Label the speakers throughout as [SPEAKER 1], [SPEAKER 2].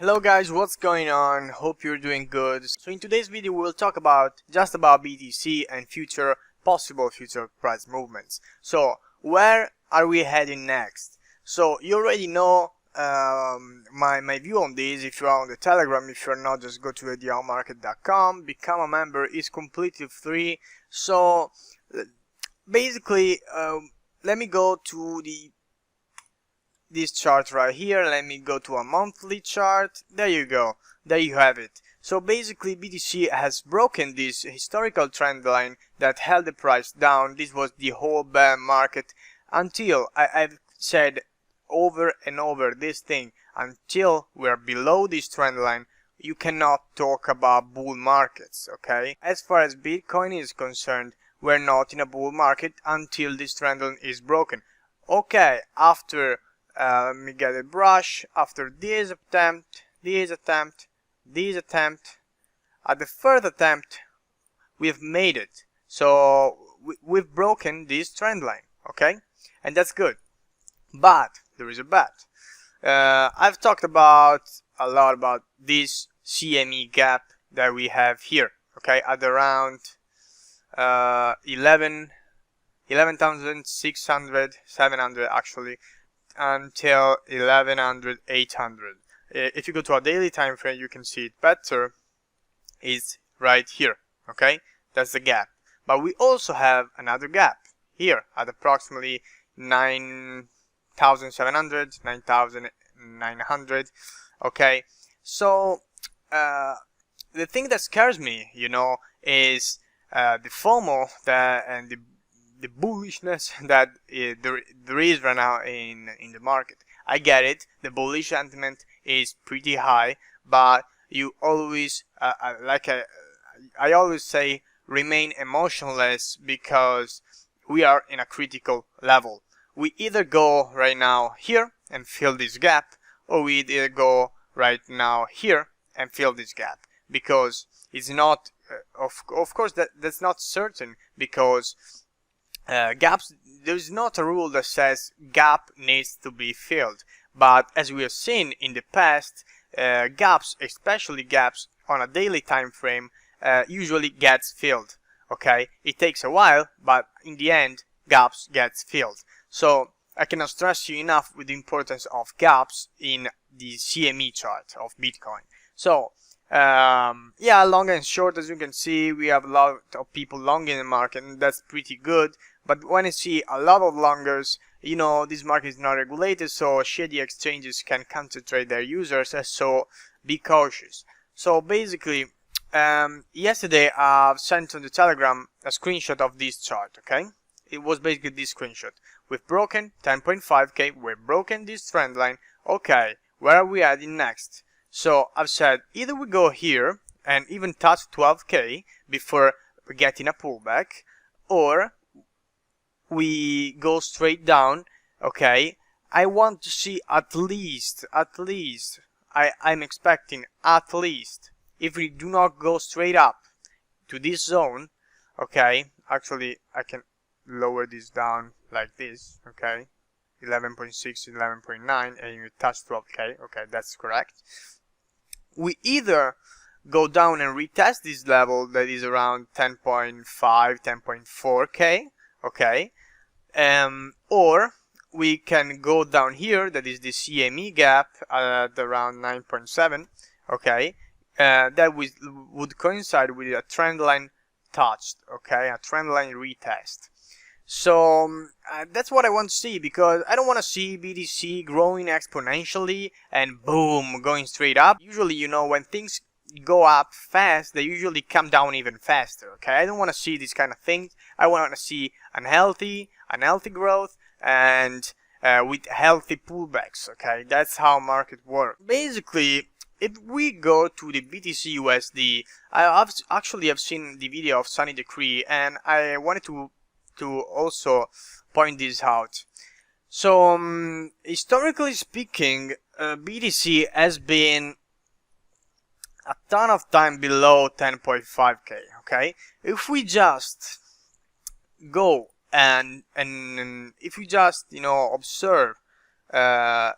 [SPEAKER 1] Hello guys, what's going on? Hope you're doing good. So in today's video we'll talk about BTC and possible future price movements. So where are we heading next? So you already know my view on this. If you are on the Telegram, if you're not, just go to idealmarket.com, become a member. It's completely free. So basically let me go to this chart right here. Let me go to a monthly chart. There you go, there you have it. So basically BTC has broken this historical trend line that held the price down. This was the whole bear market until I've said over and over this thing, until we're below this trend line you cannot talk about bull markets. Okay, as far as Bitcoin is concerned, we're not in a bull market until this trend line is broken. Okay, after let me get a brush. After this attempt, at the third attempt, we've made it. So we've broken this trend line, okay? And that's good. But there is a but. I've talked a lot about this CME gap that we have here, okay? At around 11,600, 700 actually, until 1100, 800. If you go to a daily time frame, you can see it better. Is right here. Okay, that's the gap. But we also have another gap here at approximately 9,700, 9,900. Okay, so the thing that scares me, is the FOMO and the bullishness that there is right now in the market. I get it, the bullish sentiment is pretty high, but you always I always say, remain emotionless, because we are in a critical level. We either go right now here and fill this gap, or we either go right now here and fill this gap, because it's not of course that's not certain, because gaps, there's not a rule that says gap needs to be filled, but as we have seen in the past, gaps, especially gaps on a daily time frame, usually gets filled. Okay, it takes a while, but in the end gaps gets filled. So I cannot stress you enough with the importance of gaps in the CME chart of Bitcoin. So yeah, long and short, as you can see, we have a lot of people long in the market, and that's pretty good. But when I see a lot of longers, this market is not regulated, so shady exchanges can concentrate their users, so be cautious. So basically, yesterday I've sent on the Telegram a screenshot of this chart, okay? It was basically this screenshot. We've broken 10.5k, we've broken this trend line. Okay, where are we heading next? So I've said either we go here and even touch 12k before getting a pullback, or we go straight down. Okay, I want to see at least I'm expecting at least, if we do not go straight up to this zone, okay, actually I can lower this down like this, okay, 11.6 to 11.9, and you touch 12k, okay, that's correct. We either go down and retest this level that is around 10.5, 10.4k, okay, or we can go down here, that is the CME gap at around 9.7, okay, that would coincide with a trend line touched, okay, a trend line retest. So that's what I want to see, because I don't want to see BTC growing exponentially and boom, going straight up. Usually, when things go up fast, they usually come down even faster, okay? I don't want to see this kind of thing. I want to see unhealthy growth, and with healthy pullbacks, okay? That's how market works. Basically, if we go to the BTC USD, I've seen the video of Sunny Decree, and I wanted to also point this out. So historically speaking, BTC has been a ton of time below 10.5k, okay? If we just go and if we just observe the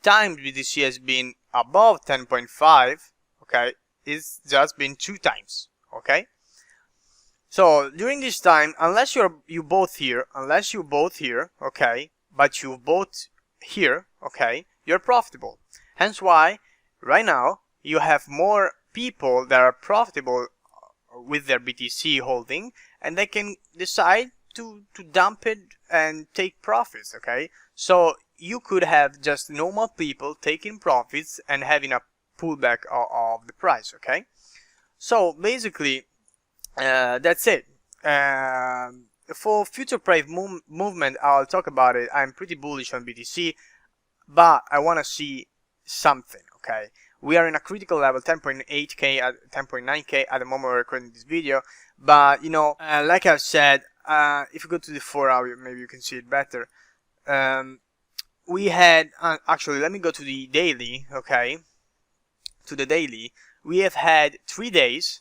[SPEAKER 1] time BTC has been above 10.5, okay, it's just been 2 times, okay. So during this time, unless you both here, okay, but you both here, okay, you're profitable. Hence why right now you have more people that are profitable with their BTC holding, and they can decide to dump it and take profits, okay. So you could have just normal people taking profits and having a pullback of the price, okay. So basically that's it. For future price movement, I'll talk about it. I'm pretty bullish on BTC, but I want to see something, okay. We are in a critical level, 10.8k at 10.9k at the moment we're recording this video. But you know, like I've said, if you go to the 4 hour, maybe you can see it better. We had actually, let me go to the daily, okay. To the daily, we have had 3 days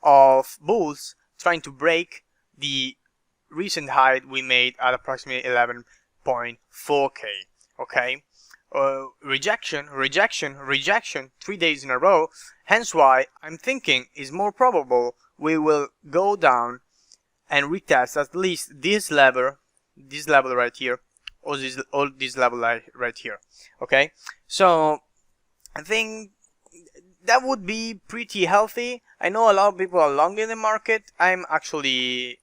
[SPEAKER 1] of bulls trying to break the recent high we made at approximately 11.4k, okay. Rejection, 3 days in a row. Hence why I'm thinking is more probable we will go down and retest at least this level right here, or this level right here, okay. So I think that would be pretty healthy. I know a lot of people are long in the market. I'm actually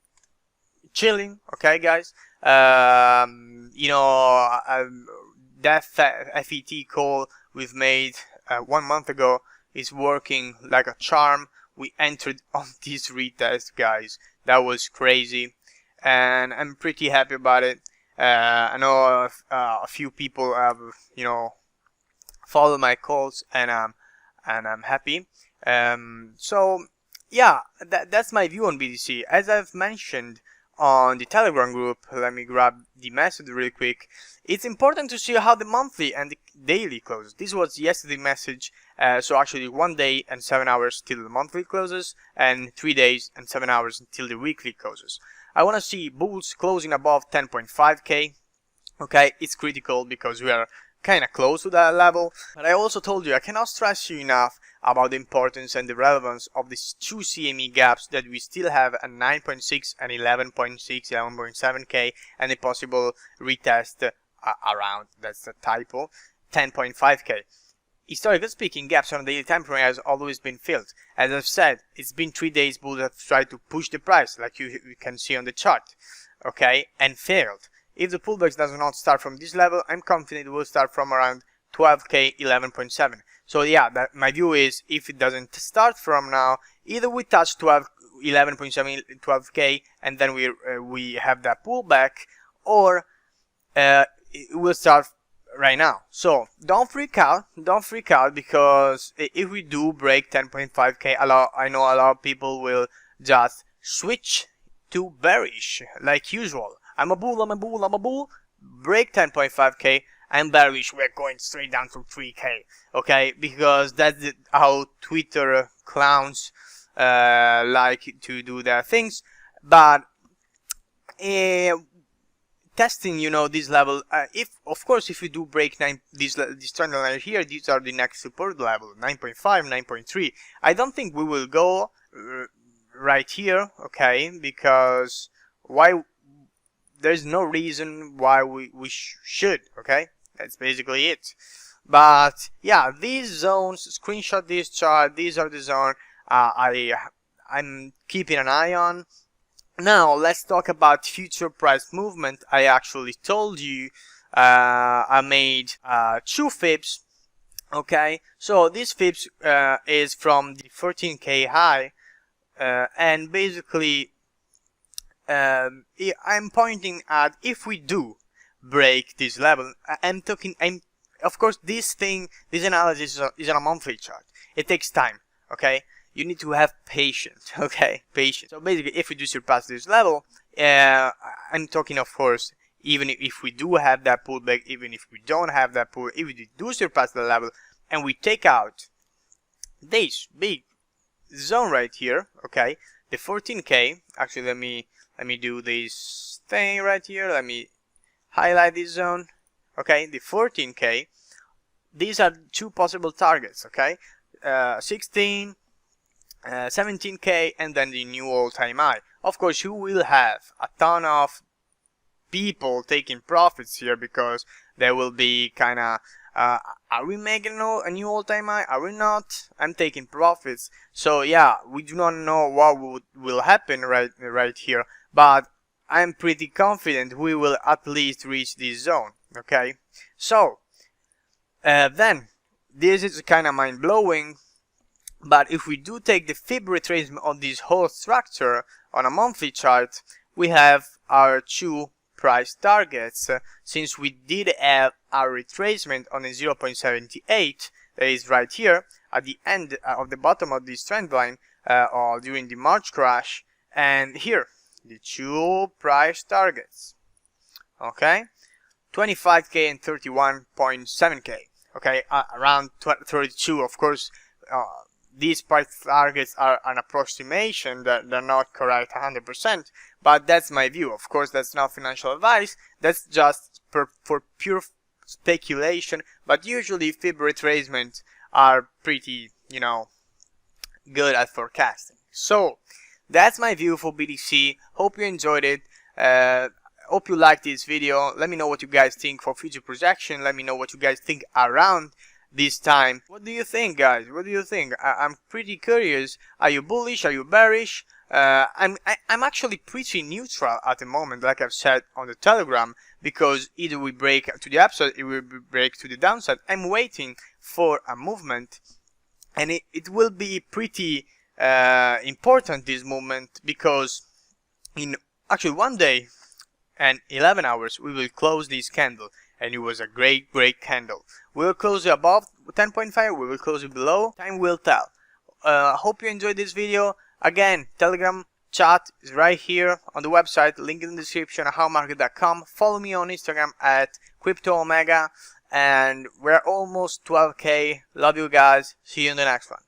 [SPEAKER 1] chilling, okay, guys. You know, that FET call we've made 1 month ago is working like a charm. We entered on this retest, guys. That was crazy, and I'm pretty happy about it. I know a few people have, you know, followed my calls, and I'm happy. So yeah, that's my view on BTC. As I've mentioned on the Telegram group, let me grab the message really quick. It's important to see how the monthly and the daily close. This was yesterday's message. So actually 1 day and 7 hours till the monthly closes, and 3 days and 7 hours until the weekly closes. I want to see bulls closing above 10.5k. Okay, it's critical because we are kind of close to that level. But I also told you, I cannot stress you enough about the importance and the relevance of these 2 CME gaps that we still have at 9.6 and 11.6, 11.7k, and a possible retest around, that's a typo, 10.5k. Historically speaking, gaps on the daily time frame has always been filled. As I've said, it's been 3 days bulls have tried to push the price, like you can see on the chart, okay, and failed. If the pullback does not start from this level, I'm confident it will start from around 12k, 11.7. So yeah, my view is, if it doesn't start from now, either we touch 11.7, 12k, and then we have that pullback, or it will start right now. So don't freak out, because if we do break 10.5k, I know a lot of people will just switch to bearish like usual. I'm a bull, break 10.5k, I'm bearish, we're going straight down to 3k, okay, because that's how Twitter clowns like to do their things. But testing, you know, this level, if of course if you do break this trend line here, these are the next support level, 9.5, 9.3. I don't think we will go right here, okay, because there's no reason why we should, okay. That's basically it. But yeah, these zones, screenshot this chart, these are the zones I'm keeping an eye on. Now let's talk about future price movement. I actually told you I made 2 fips, okay. So this fips is from the 14k high, and basically I'm pointing at, if we do break this level, of course this analysis is on a monthly chart. It takes time, okay. You need to have patience, okay, patience. So basically, if we do surpass this level, I'm talking, of course, even if we do have that pullback, even if we don't have that pull, if we do surpass the level and we take out this big zone right here, okay, the 14k. Actually, let me do this thing right here. Let me highlight this zone, okay, the 14k. these are two possible targets, okay? 16, 17k, and then the new all-time high. Of course, you will have a ton of people taking profits here, because there will be kind of are we making a new all-time high? Are we not? I'm taking profits. So yeah, we do not know what will happen right here, but I'm pretty confident we will at least reach this zone. Okay, so then this is kind of mind-blowing, but if we do take the fib retracement on this whole structure on a monthly chart, we have our two price targets. Since we did have our retracement on a 0.78, that is right here at the end of the bottom of this trend line, or during the March crash, and here the two price targets, okay, 25k and 31.7k, okay, around 32. Of course, these price targets are an approximation, that they're not correct 100%, but that's my view. Of course, that's not financial advice, that's just for pure speculation, but usually fib retracements are pretty, you know, good at forecasting. So that's my view for BTC. Hope you enjoyed it. Hope you liked this video. Let me know what you guys think for future projection. Let me know what you guys think around this time. What do you think, guys? What do you think? I'm pretty curious. Are you bullish? Are you bearish? I'm actually pretty neutral at the moment, like I've said on the Telegram, because either we break to the upside, it will break to the downside. I'm waiting for a movement, and it will be pretty important, this movement, because in actually 1 day and 11 hours we will close this candle, and it was a great candle. We will close it above 10.5, we will close it below, time will tell. Hope you enjoyed this video. Again, Telegram chat is right here on the website, link in the description, howmarket.com. Follow me on Instagram at CryptoOmega, and we're almost 12k. Love you guys. See you in the next one.